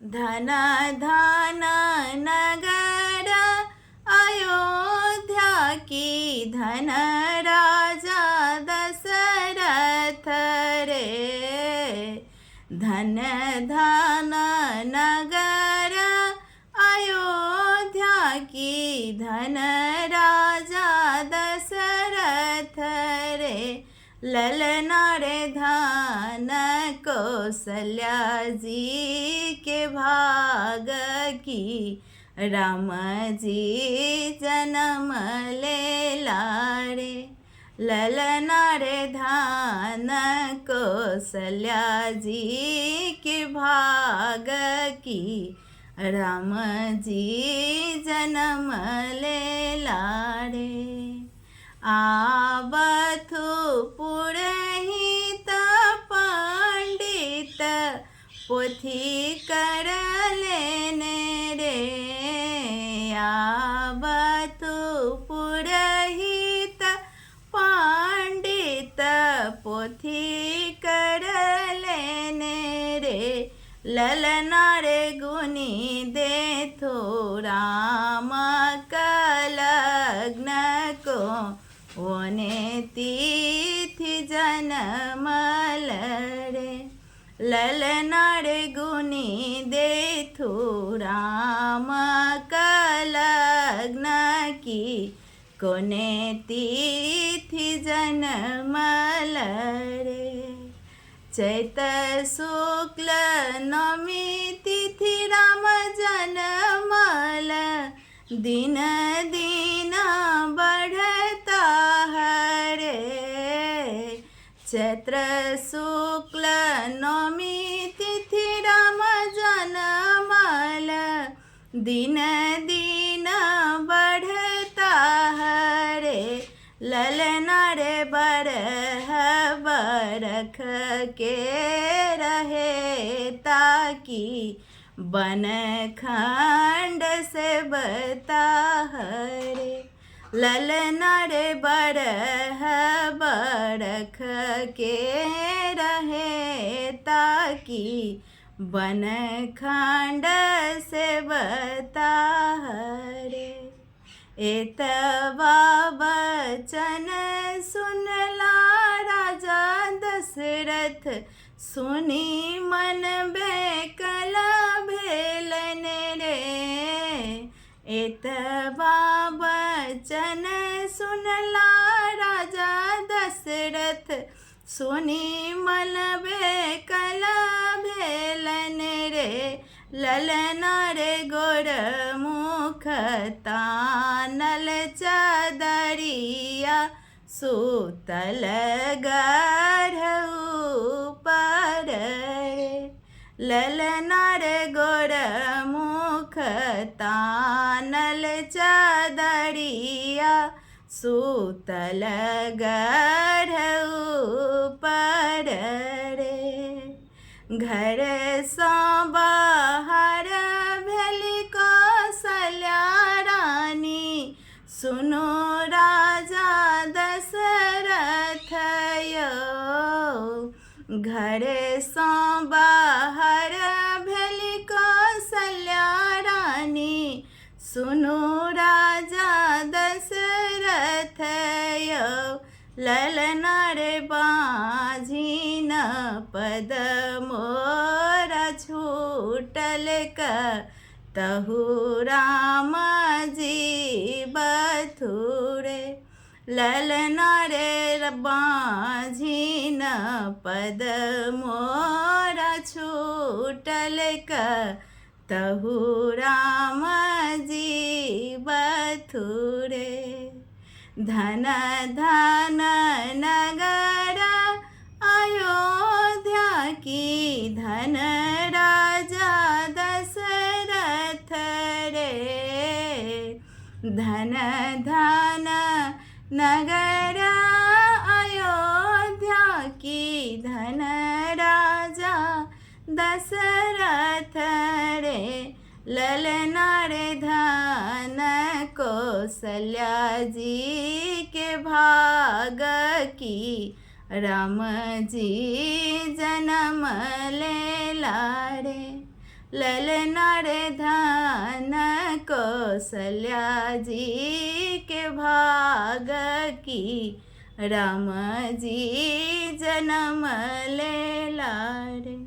धन धन नगर अयोध्या की, धन राजा दशरथ रे। धन धन नगर अयोध्या की, धन राजा दशरथ रे। ललना रे धन कौशल्या जी के भाग की, राम जी जन्म ले लारे। ललना रे धन कौशल्या जी के भाग की, राम जी जन्म ले लारे। आवथु पुरहित पंडित, पोथी कर लेने रे। आवथु पुरहित पंडित, पोथी कर लेने रे। ललना रे गुनी देथो राम कलग्न को, ओने तिथि जनमल रे। ललना रे गुनी देथु राम कलग्न की, कोने तिथि जनमल रे। चैत शुक्ल नवमी तिथि राम जनमल, दिन दिन बढ़ता हरे। चैत्र शुक्ल नवमी तिथि राम जनमल, दिन दिन बढ़ता हरे। ललना रे बरह बरख के रहे, ताकि बन खंड से बता हरे। ललना रे बरह बरख के रहे, ताकि बन खंड से बता हरे। एतवा वचन सुनला राजा दशरथ, सुनी मन बेकल भेलन रे। एतवा वचन सुनला राजा दशरथ, सुनी मन बेकल भेलन रे। ललना रे गोर मुख तानल चादरिया, सूतल गढ़ऊ पर रे। ललना रे गोर मुख तानल चादरिया, सूतल गढ़ऊ पर रे। घर सा बाहर भेली कौशल्या रानी, सुनो राजा दशरथ यो। घर सा बाहर भेली कौशल्या रानी, सुनो राजा दशरथ यो। ललना रे बाझिन पद मोरा छूटल का, तहु राम जी बथुरे। ललना रे बाझिन पद मोरा छूटल का, तहु राम जी बथुरे। धन धन नगर अयोध्या की, धन राजा दशरथ रे। धन धन नगर अयोध्या की, धन राजा दशरथ रे। ललना रे धन कौशल्या जी के भाग की, राम जी जन्म ले लारे। ललना रे धन कौशल्या जी के भाग की राम जी जन्म ले लारे।